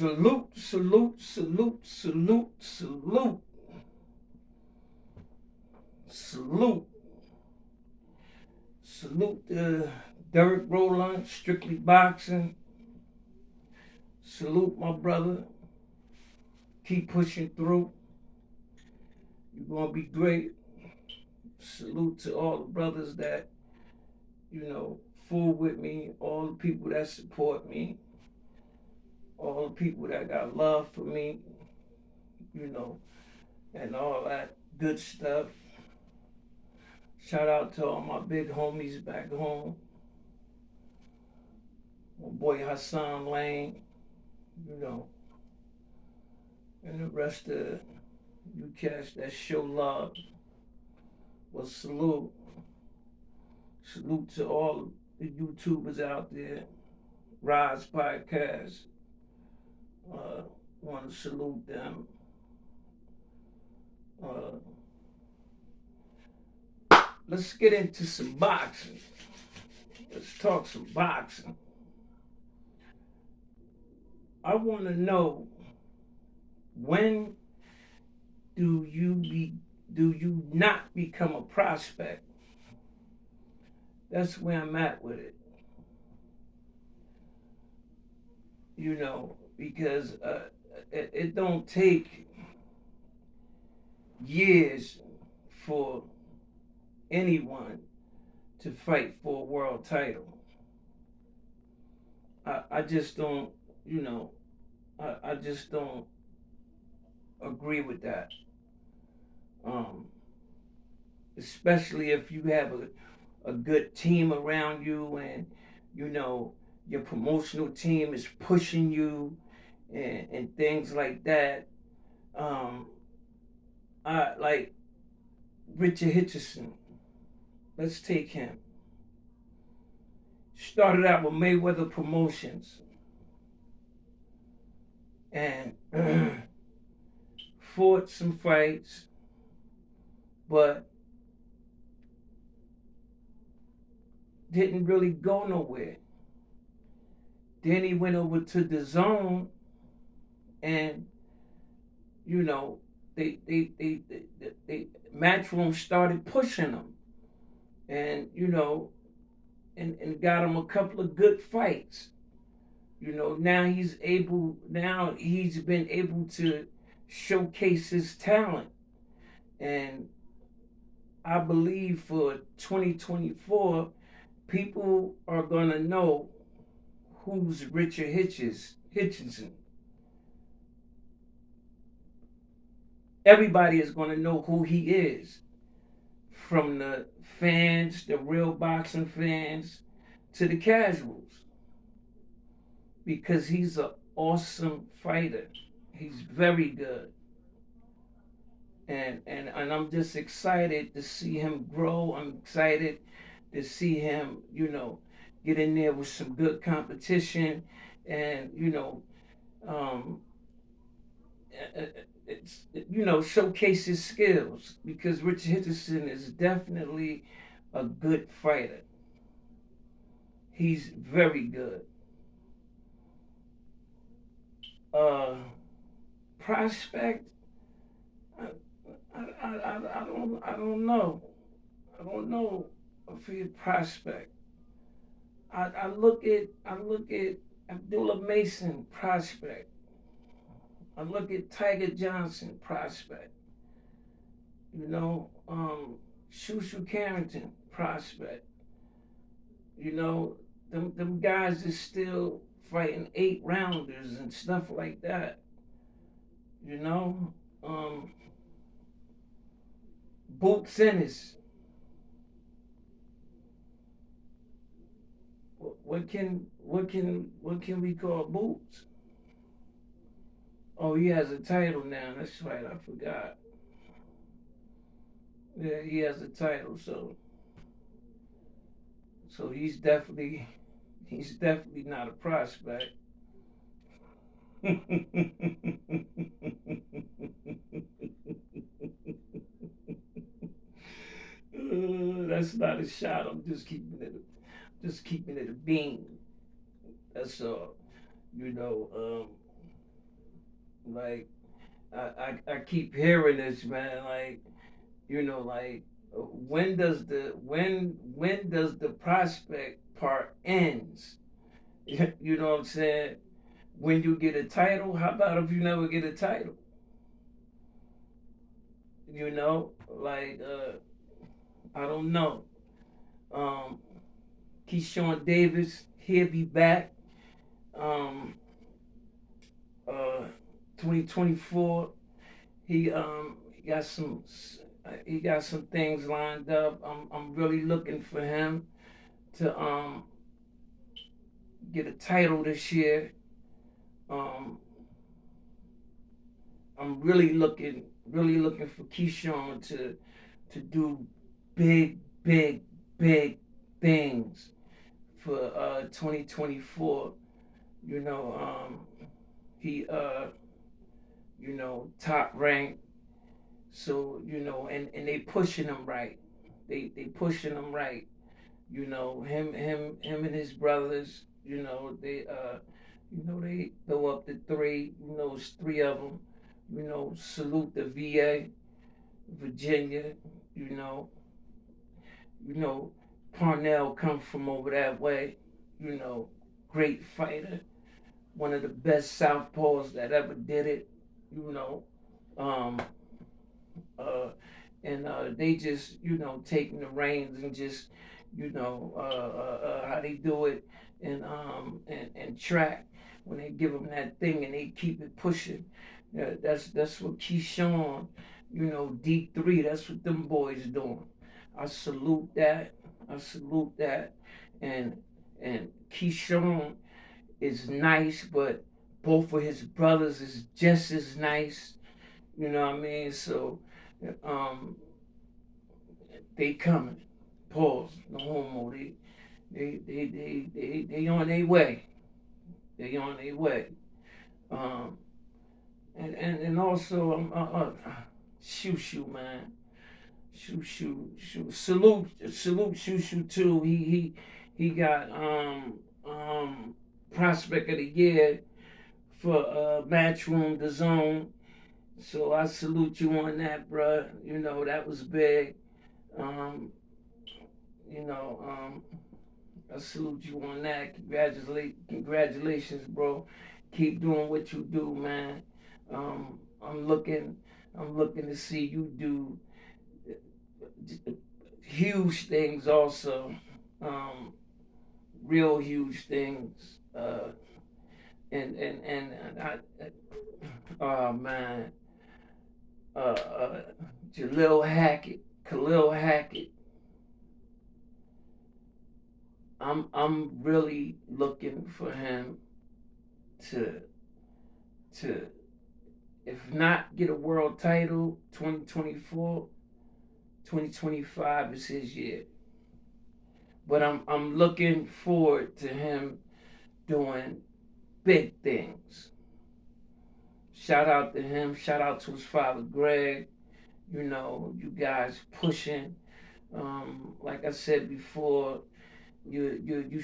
Salute, salute, salute, salute, salute, salute, salute Derek Roland, Strictly Boxing. Salute my brother. Keep pushing through. You're gonna be great. Salute to all the brothers that, you know, fool with me, all the people that support me, all the people that got love for me, you know, and all that good stuff. Shout out to all my big homies back home. My boy Hassan Lane, you know, and the rest of you cats that show love. Well, salute. Salute to all the YouTubers out there. Rise Podcast. Uh, Want to salute them. Uh, let's get into some boxing. Let's talk some boxing. I want to know, when do you not become a prospect? That's where I'm at with it. You know, because it don't take years for anyone to fight for a world title. I just don't, you know, I just don't agree with that. Um, Especially if you have a good team around you, and, you know, your promotional team is pushing you, and things like that. Um, I like Richard Hitchison. Let's take him. Started out with Mayweather Promotions and fought some fights, but didn't really go nowhere. Then he went over to the Zone, and, you know, they Matchroom started pushing him, and, you know, and got him a couple of good fights. You know, now he's been able to showcase his talent. And I believe for 2024, people are gonna know who's Richard Hitchinson. Everybody is gonna know who he is, from the fans, the real boxing fans, to the casuals, because he's an awesome fighter. He's very good. And I'm just excited to see him grow. I'm excited to see him, you know, get in there with some good competition, and, you know, um, it's, you know, showcase his skills, because Richard Henderson is definitely a good fighter. He's very good. Uh, Prospect, I, I don't know. I don't know for your prospect. I look at Abdullah Mason prospect. I look at Tiger Johnson prospect. You know, Shushu Carrington prospect. You know, them guys is still fighting 8 rounders and stuff like that. You know, um, Boots Ennis. What can we call Boots? Oh, he has a title now. That's right. I forgot. Yeah, he has a title. So he's definitely not a prospect. That's not a shot. I'm just keeping it a beam. That's all. You know. Like I keep hearing this, man. Like, like when does the prospect part ends? You know what I'm saying? When you get a title, how about if you never get a title? Like I don't know. Um, Keyshawn Davis, he'll be back. Um, uh, 2024. He got some things lined up. I'm really looking for him to get a title this year. Um, I'm really looking for Keyshawn to do big, big, big things for 2024. You know, he top ranked. So and they pushing him right. They pushing him right. Him and his brothers. They throw up the three. It's three of them. Salute the VA, Virginia. You know, you know, Parnell come from over that way. You know, great fighter, one of the best southpaws that ever did it. You know, um, uh, and they just taking the reins and just how they do it and track when they give them that thing and they keep it pushing. Yeah, that's what Keyshawn, D3. That's what them boys doing. I salute that. I salute that. And and Keyshawn is nice, but both of his brothers is just as nice. You know what I mean? So, um, they coming. Pause. No homo. They on their way. They on their way. Um, and also shoo shoo man. Shoo shoo shoo. Salute shoo shoo too. He got prospect of the year for Matchroom the Zone. So I salute you on that, bruh. That was big. Um, you know, um, I salute you on that. Congratulations, bro. Keep doing what you do, man. Um, I'm looking, I'm looking to see you do huge things, also, um, real huge things. And oh man, uh, uh, Khalil Hackett. I'm really looking for him to to if not get a world title 2024, 2025 is his year. But I'm looking forward to him doing big things. Shout out to him. Shout out to his father Greg. You guys pushing. Like I said before, you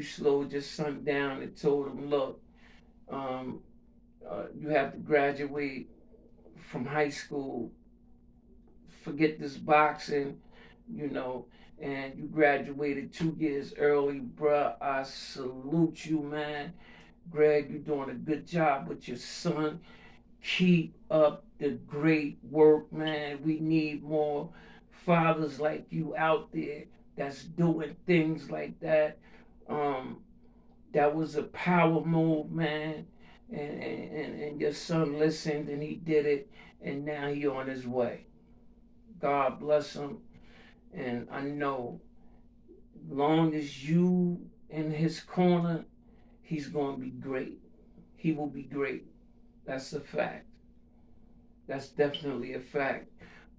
slowed your son down and told him, look, um, you have to graduate from high school, forget this boxing, you know, and you graduated 2 years early, bruh. I salute you, man. Greg, you're doing a good job with your son. Keep up the great work, man. We need more fathers like you out there that's doing things like that. Um, that was a power move, man. And your son listened and he did it, and now he on his way. God bless him. And I know, long as you in his corner, he's gonna be great. He will be great. That's a fact. That's definitely a fact.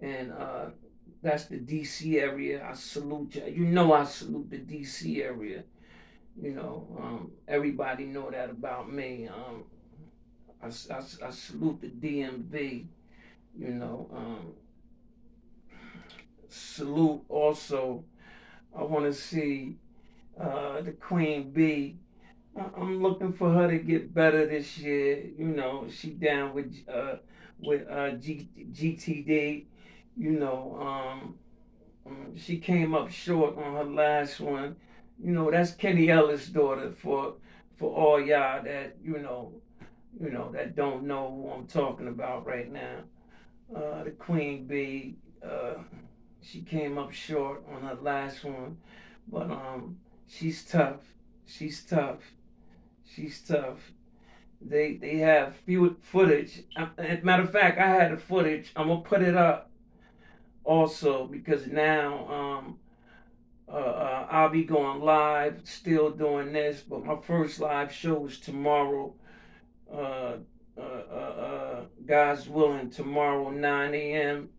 And that's the DC area. I salute you. I salute the DC area. Everybody know that about me. I salute the DMV. You know, salute also. I want to see the Queen Bee. I'm looking for her to get better this year. You know, she down with GTD. You know, she came up short on her last one. You know, that's Kenny Ellis' daughter for all y'all that that don't know who I'm talking about right now. The Queen Bee. She came up short on her last one, but she's tough. She's tough. She's tough. They have few footage. Matter of fact, I had the footage. I'm gonna put it up also because now I'll be going live, still doing this, but my first live show is tomorrow. Uh, God's willing, tomorrow 9 a.m.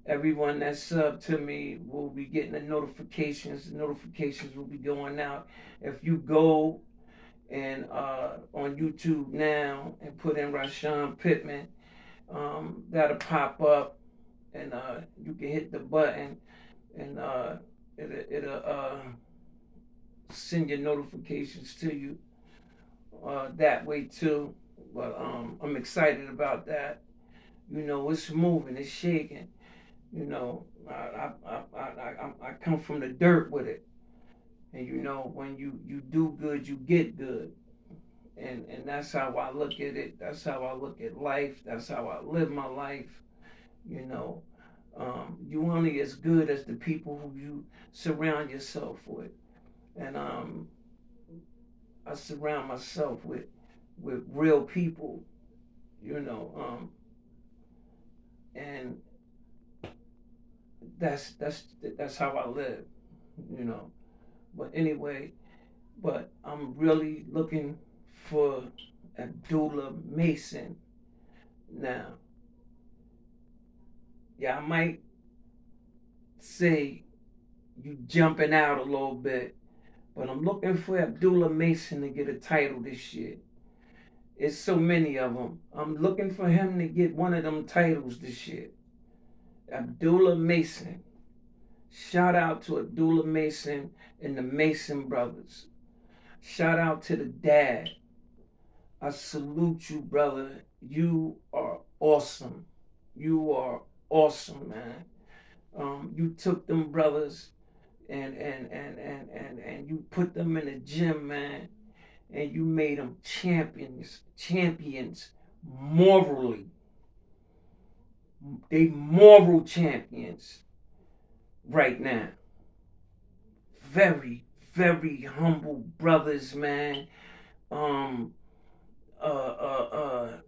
Everyone that's sub to me will be getting the notifications. The notifications will be going out. If you go and on YouTube now and put in Rashawn Pittman, that'll pop up, and you can hit the button, and it'll send your notifications to you that way too. But I'm excited about that. You know, it's moving, it's shaking. You know, I come from the dirt with it, and you know, when you do good, you get good, and that's how I look at it. That's how I look at life. That's how I live my life. You know, you only as good as the people who you surround yourself with, and I surround myself with real people. You know, and that's how I live. You know, but anyway, but I'm really looking for Abdullah Mason now. Yeah, I might say you jumping out a little bit, but I'm looking for Abdullah Mason to get a title this year. It's so many of them. I'm looking for him to get one of them titles this year. Abdullah Mason. Shout out to Abdullah Mason and the Mason brothers. Shout out to the dad. I salute you, brother. You are awesome. You are awesome, man. You took them brothers and you put them in the gym, man, and you made them champions morally. They moral champions right now. Very, very humble brothers, man. Um,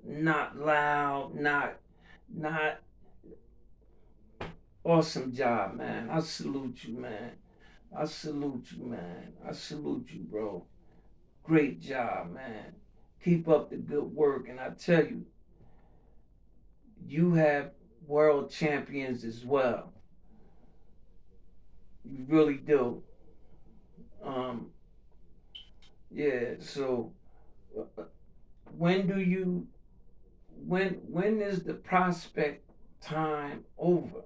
not loud, not awesome job, man. I salute you, man. I salute you, man. I salute you, bro. Great job, man. Keep up the good work. And I tell you, you have world champions as well. You really do. Um, yeah. So when do you when is the prospect time over?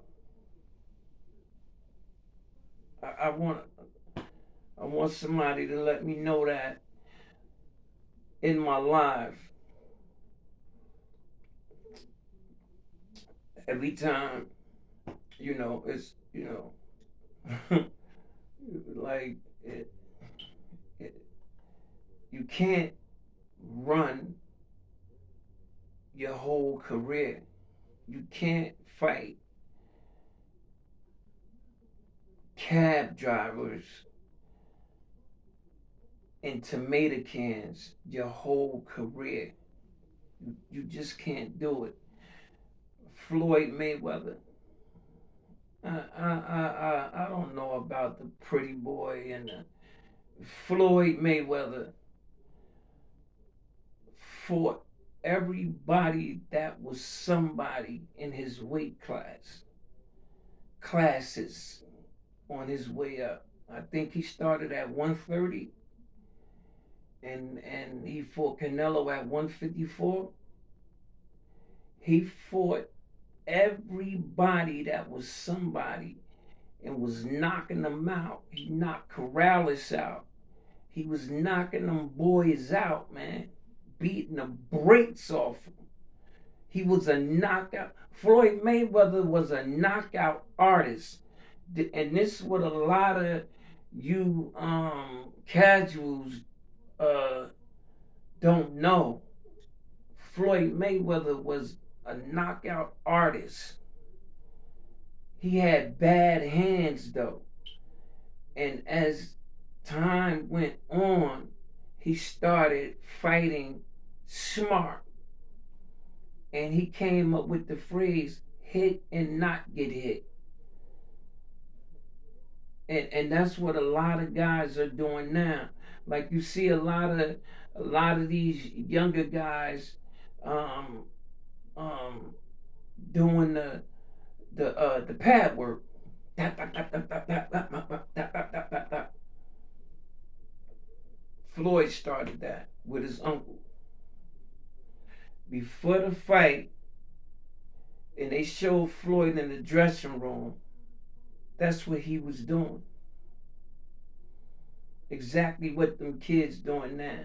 I want somebody to let me know that in my life. Every time, it's like it, you can't run your whole career. You can't fight cab drivers and tomato cans your whole career. You just can't do it. Floyd Mayweather. I don't know about the pretty boy and the Floyd Mayweather fought everybody that was somebody in his weight classes on his way up. I think he started at 130 and he fought Canelo at 154. He fought everybody that was somebody and was knocking them out. He knocked Corrales out He was knocking them boys out, man, beating the brakes off them. He was a knockout. Floyd Mayweather was a knockout artist. And this is what a lot of you casuals uh, don't know. Floyd Mayweather was a knockout artist. He had bad hands though. And as time went on, he started fighting smart. And he came up with the phrase hit and not get hit. And that's what a lot of guys are doing now. Like you see a lot of these younger guys um, um, doing the pad work. Floyd started that with his uncle. Before the fight, and they showed Floyd in the dressing room, that's what he was doing. Exactly what them kids doing now.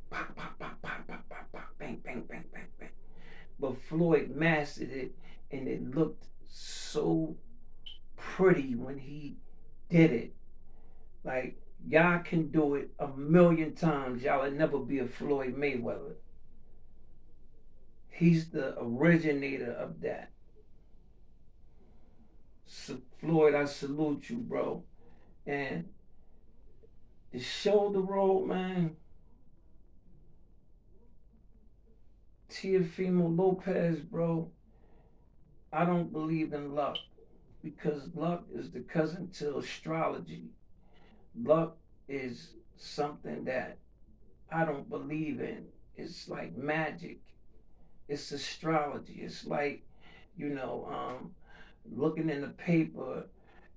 Pop, pop, pop, pop, pop, pop, pop, bang, bang, bang, bang, bang. But Floyd mastered it, and it looked so pretty when he did it. Like, y'all can do it a million times. Y'all will never be a Floyd Mayweather. He's the originator of that. So, Floyd, I salute you, bro. And the shoulder roll, man. Teofimo Lopez, bro. I don't believe in luck because luck is the cousin to astrology. Luck is something that I don't believe in. It's like magic. It's astrology. It's like, you know, looking in the paper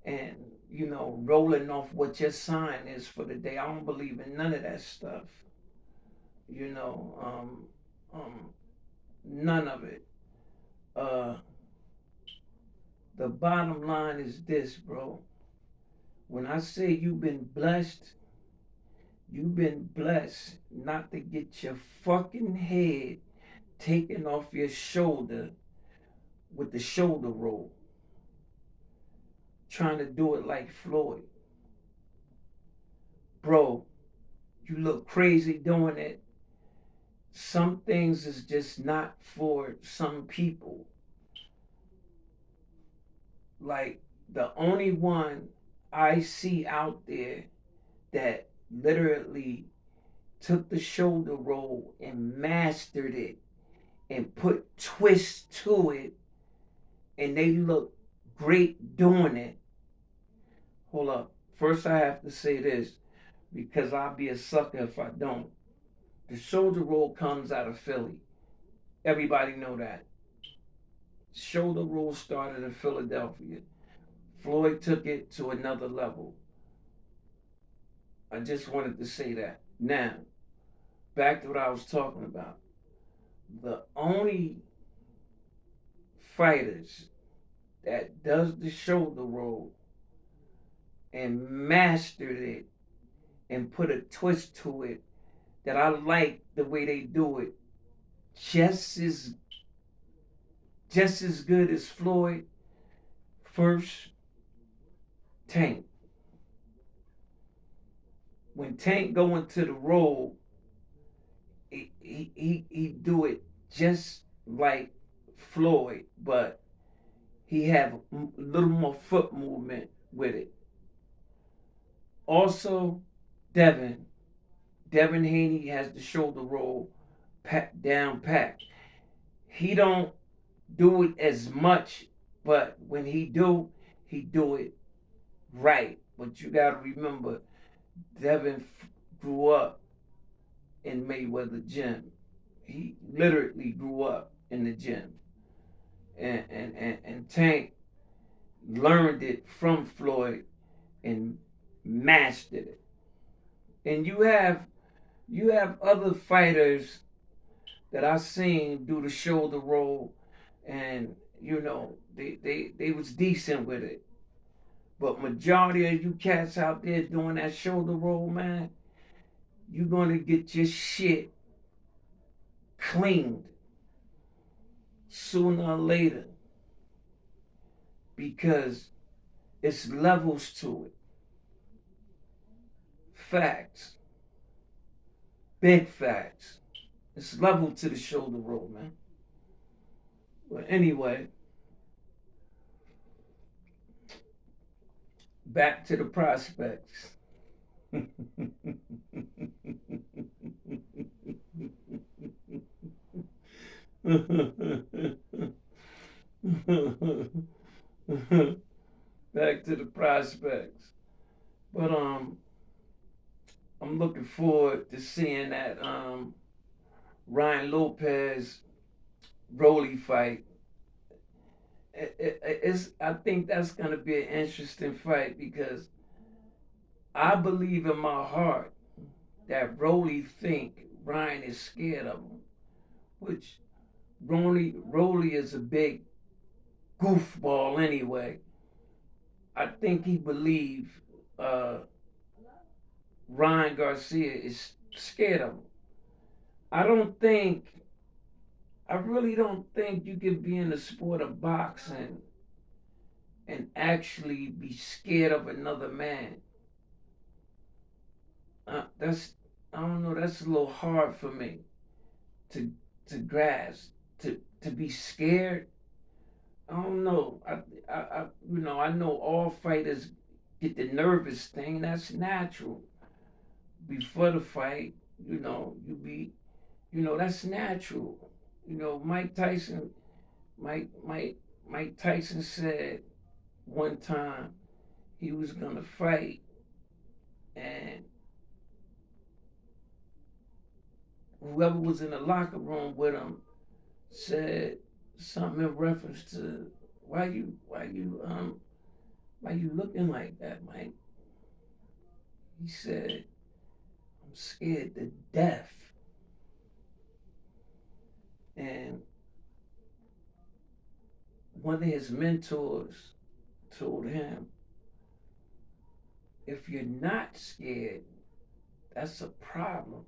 and, rolling off what your sign is for the day. I don't believe in none of that stuff. You know, none of it. Uh, the bottom line is this, bro. When I say you've been blessed not to get your fucking head taken off your shoulder with the shoulder roll, trying to do it like Floyd. Bro, you look crazy doing it. Some things is just not for some people. Like the only one I see out there that literally took the shoulder roll and mastered it and put twists to it and they look great doing it. Hold up. First I have to say this because I'll be a sucker if I don't. The shoulder roll comes out of Philly. Everybody know that. Shoulder roll started in Philadelphia. Floyd took it to another level. I just wanted to say that. Now, back to what I was talking about. The only fighters that does the shoulder roll and mastered it and put a twist to it that I like the way they do it just as just as good as Floyd. First, Tank. When Tank go into the roll, he do it just like Floyd, but he have a little more foot movement with it. Also, Devin. Devin Haney has the shoulder roll down pat. He don't do it as much, but when he do it right. But you gotta remember, Devin grew up in Mayweather gym. He literally grew up in the gym. And Tank learned it from Floyd and mastered it. And you have other fighters that I seen do the shoulder roll and they was decent with it. But majority of you cats out there doing that shoulder roll, man, you're gonna get your shit cleaned sooner or later because it's levels to it. Facts. Big facts. It's level to the shoulder roll, man. But anyway, back to the prospects. Back to the prospects. But I'm looking forward to seeing that Ryan Lopez Rolly fight. I think that's gonna be an interesting fight because I believe in my heart that Rolly think Ryan is scared of him, which Rolly is a big goofball anyway. I think he believes uh, Ryan Garcia is scared of him. I don't think, I really don't think you can be in the sport of boxing and actually be scared of another man. That's, I don't know, that's a little hard for me to grasp. To be scared, I don't know. I know all fighters get the nervous thing. That's natural. Before the fight, that's natural. Mike Tyson, Mike Tyson said one time he was gonna fight, and whoever was in the locker room with him said something in reference to why you looking like that, Mike? He said, I'm scared to death. And one of his mentors told him, if you're not scared, that's a problem.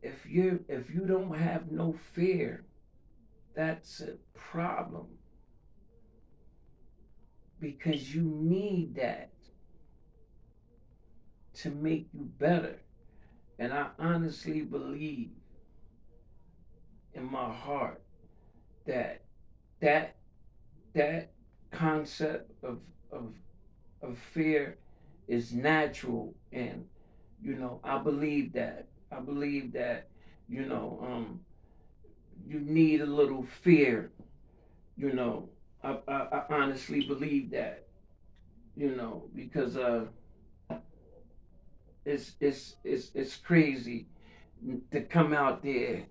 If you don't have no fear, that's a problem. Because you need that to make you better. And I honestly believe in my heart that that that concept of of fear is natural, and I believe that. I believe that you know you need a little fear. You know, I honestly believe that. Because it's crazy to come out there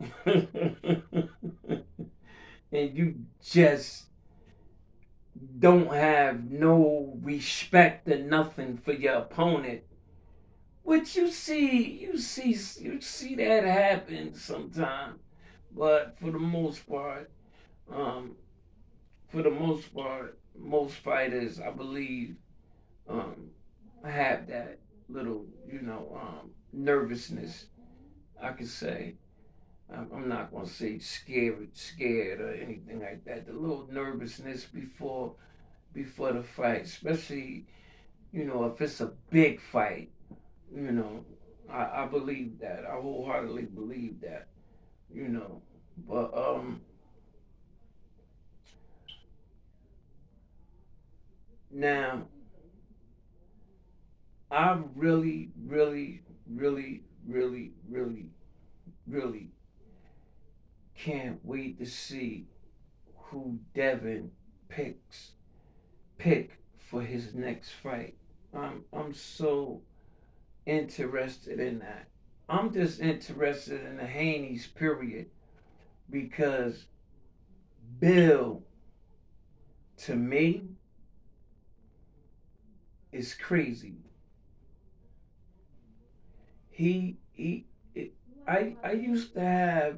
and you just don't have no respect or nothing for your opponent. Which you see that happen sometimes, but um, for the most part, most fighters, I believe, um, have that little, nervousness. I could say. I'm not gonna say scared or anything like that. The little nervousness before the fight, especially if it's a big fight. You know, I believe that. I wholeheartedly believe that. You know, but now I really, really, really, really, really, really can't wait to see who Devin pick for his next fight. I'm so interested in that. I'm just interested in the Haney's period because Bill, to me, is crazy. He it, I used to have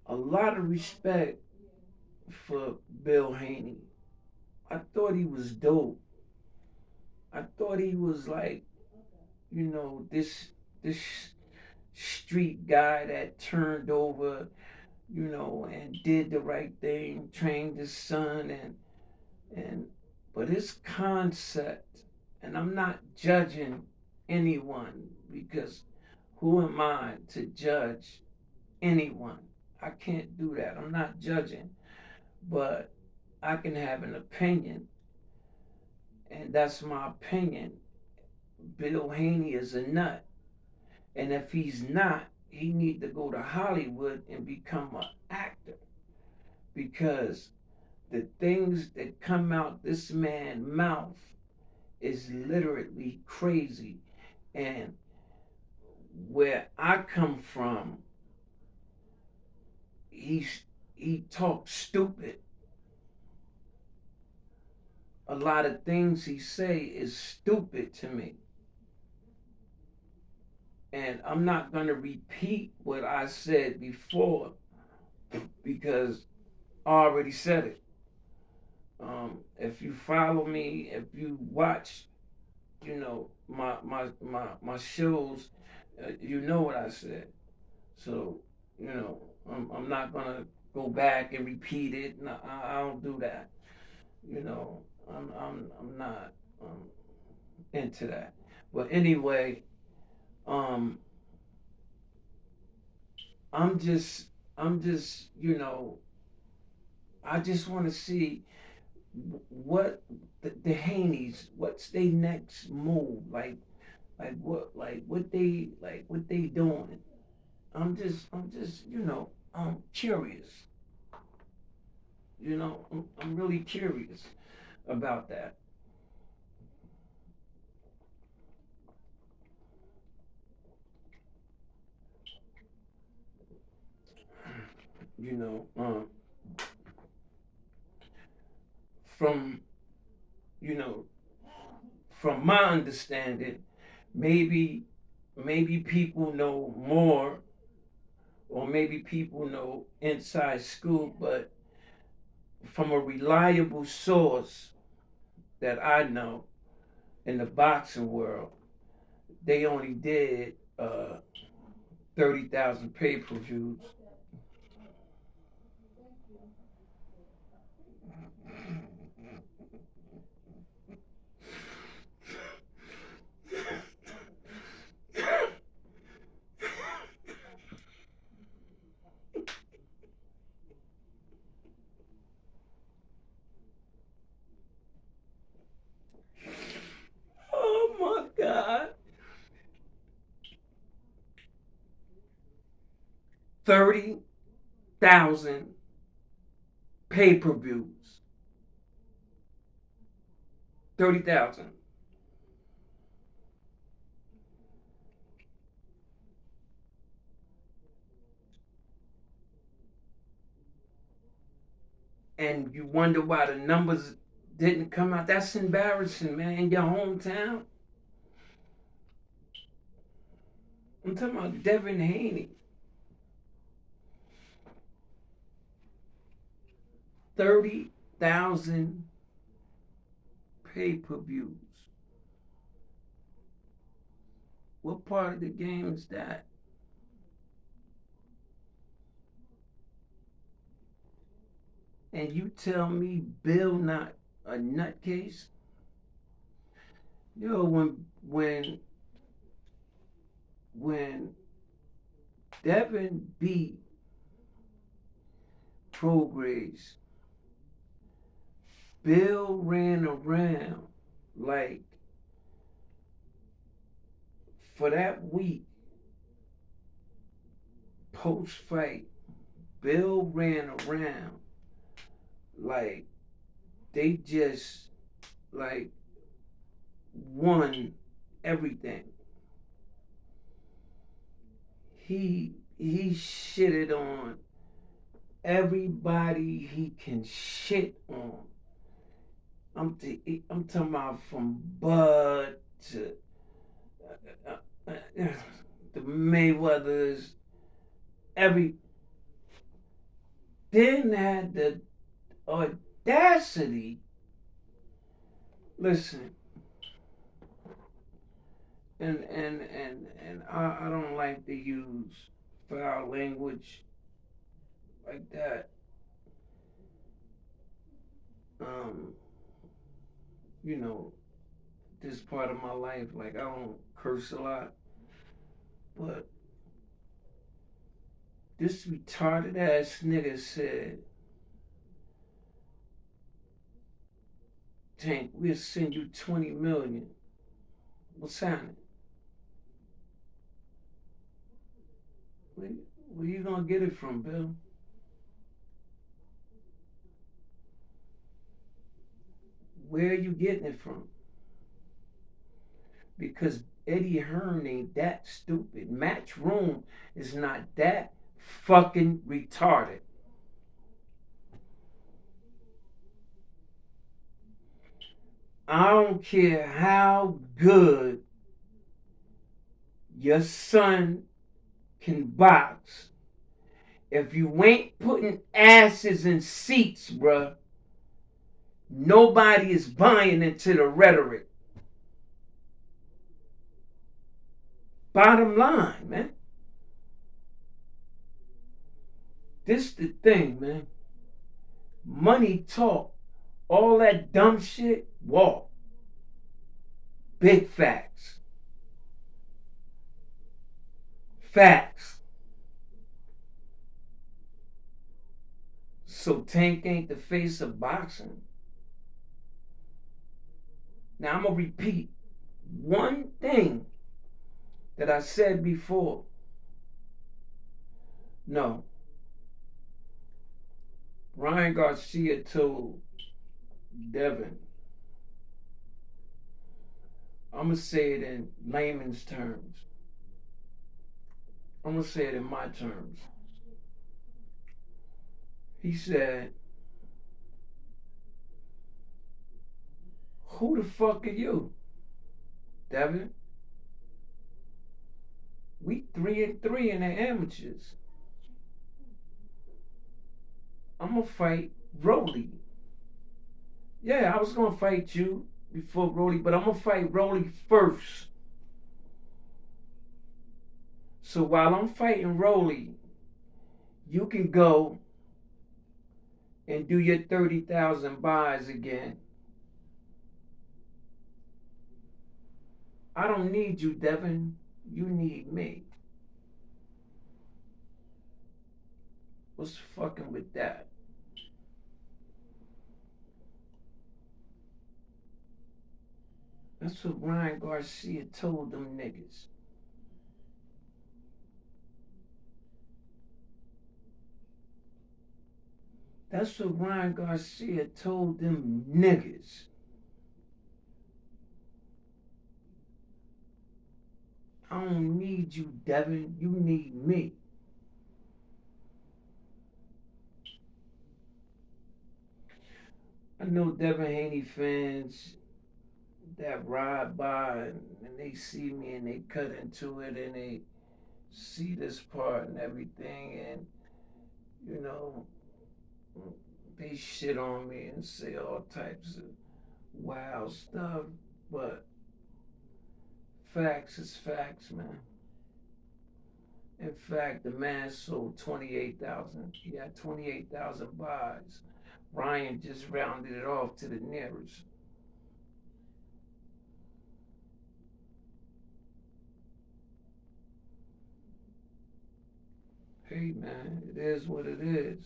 a lot of respect for Bill Haney. I thought he was dope. I thought he was like, this street guy that turned over, and did the right thing, trained his son, and but his concept, and I'm not judging anyone because who am I to judge anyone? I can't do that. I'm not judging, but I can have an opinion, and that's my opinion. Bill Haney is a nut, and if he's not, he need to go to Hollywood and become an actor because the things that come out this man's mouth is literally crazy. And where I come from, he talks stupid. A lot of things he say is stupid to me. And I'm not gonna repeat what I said before because I already said it. If you follow me, if you watch, my shows, you know what I said. So, I'm not gonna go back and repeat it. No, I don't do that. I'm not into that. But anyway, um, I'm just, I'm just, I just want to see what the Haneys, what's their next move, what they doing. I'm just, curious. I'm really curious about that. You know, from you know, from my understanding, maybe maybe people know more, or maybe people know inside scoop, but from a reliable source that I know in the boxing world, they only did 30,000 pay-per-views. Oh my God. 30,000 pay-per-views. 30,000. And you wonder why the numbers didn't come out. That's embarrassing, man. In your hometown. I'm talking about Devin Haney. 30,000 pay-per-views. What part of the game is that? And you tell me Bill not a nutcase? When Devin beat Prograis, Bill ran around like for that week post fight. Bill ran around like they just like won everything. He shitted on everybody he can shit on. I'm talking about from Bud to the Mayweathers. Every then had the audacity. Listen, And I don't like to use foul language like that. Um, you know, this part of my life, like I don't curse a lot, but this retarded ass nigga said, Tank, we'll send you 20 million. What's happening? Where, where you gonna get it from, Bill? Where are you getting it from? Because Eddie Hearn ain't that stupid. Match Room is not that fucking retarded. I don't care how good your son can box. If you ain't putting asses in seats, bruh, nobody is buying into the rhetoric. Bottom line, man. This the thing, man. Money talk. All that dumb shit, walk. Big facts. Facts. So Tank ain't the face of boxing. Now I'm gonna repeat one thing that I said before. No. Ryan Garcia told Devin, I'm gonna say it in layman's terms. I'm gonna say it in my terms. He said, who the fuck are you, Devin? We 3-3 in the amateurs. I'm gonna fight Rolly. Yeah, I was gonna fight you before Rolly, but I'm gonna fight Rolly first. So while I'm fighting Rolly, you can go and do your 30,000 buys again. I don't need you, Devin. You need me. What's fucking with that? That's what Ryan Garcia told them niggas. That's what Ryan Garcia told them niggas. I don't need you, Devin. You need me. I know Devin Haney fans that ride by and they see me and they cut into it and they see this part and everything and you know they shit on me and say all types of wild stuff, but facts is facts, man. In fact, the man sold 28,000. He had 28,000 buys. Ryan just rounded it off to the nearest. Hey, man, it is what it is.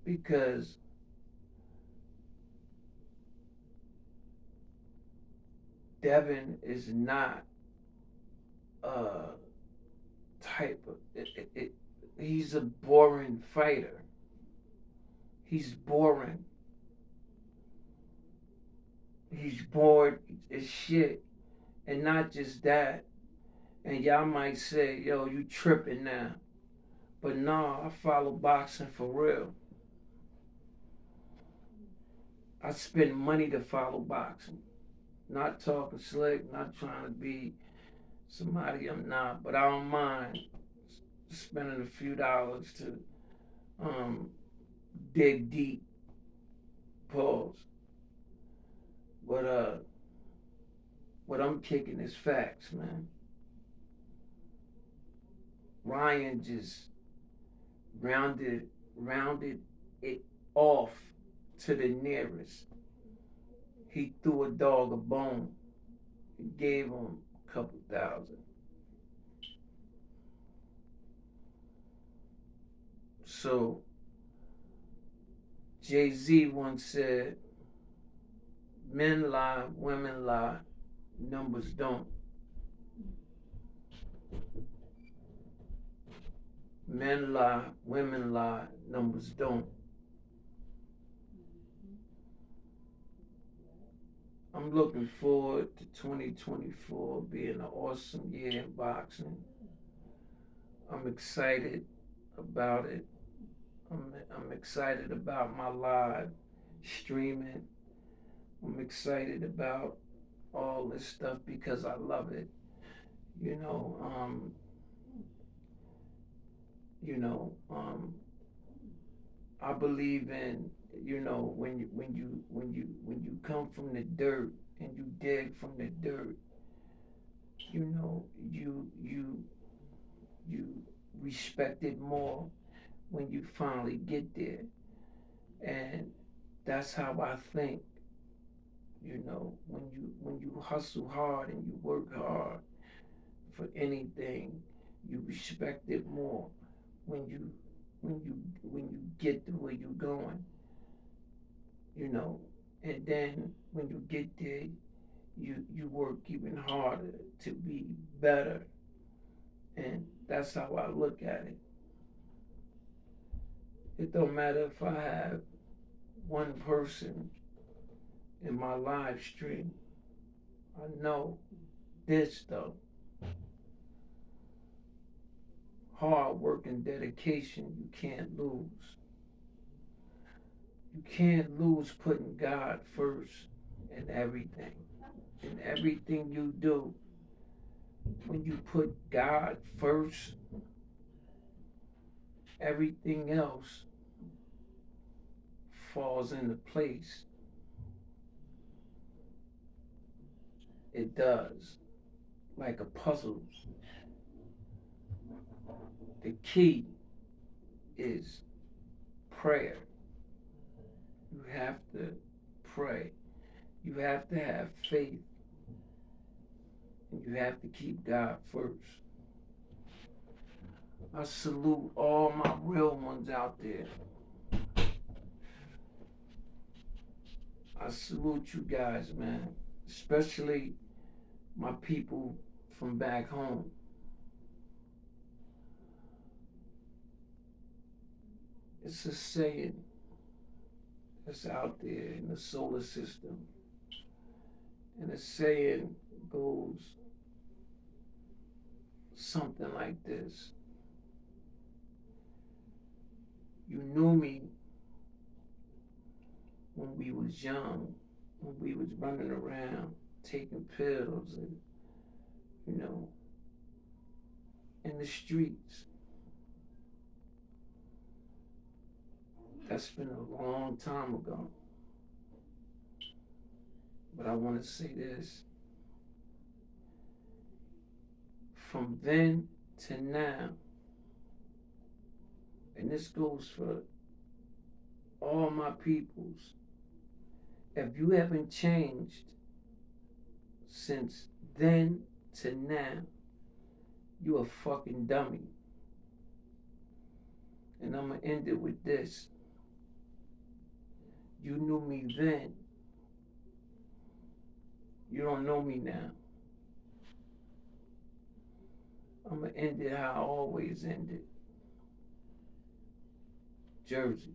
Because Devin is not a type of. He's a boring fighter. He's boring. He's bored as shit. And not just that. And y'all might say, yo, you tripping now. But nah, I follow boxing for real. I spend money to follow boxing. Not talking slick, not trying to be somebody I'm not, but I don't mind spending a few dollars to um, dig deep. Pause. But what I'm kicking is facts, man. Ryan just rounded it off to the nearest. He threw a dog a bone. He gave him a couple thousand. So Jay-Z once said, men lie, women lie, numbers don't. Men lie, women lie, numbers don't. I'm looking forward to 2024 being an awesome year in boxing. I'm excited about it. I'm excited about my live streaming. I'm excited about all this stuff because I love it. You know, um, you know, um, I believe in, when you come from the dirt and you dig from the dirt, you know, you respect it more when you finally get there. And that's how I think. When you hustle hard and you work hard for anything, you respect it more when you get to where you're going, you know. And then when you get there, you work even harder to be better. And that's how I look at it. It don't matter if I have one person in my live stream. I know this though. Hard work and dedication you can't lose. You can't lose putting God first in everything. In everything you do, when you put God first, everything else falls into place. It does. Like a puzzle. The key is prayer. You have to pray. You have to have faith. And you have to keep God first. I salute all my real ones out there. I salute you guys, man. Especially my people from back home. It's a saying that's out there in the solar system. And the saying goes something like this. You knew me when we was young, when we was running around taking pills and, you know, in the streets. That's been a long time ago. But I want to say this. From then to now, and this goes for all my peoples, if you haven't changed since then to now, you a fucking dummy. And I'm gonna end it with this. You knew me then. You don't know me now. I'm gonna end it how I always end it. Jersey.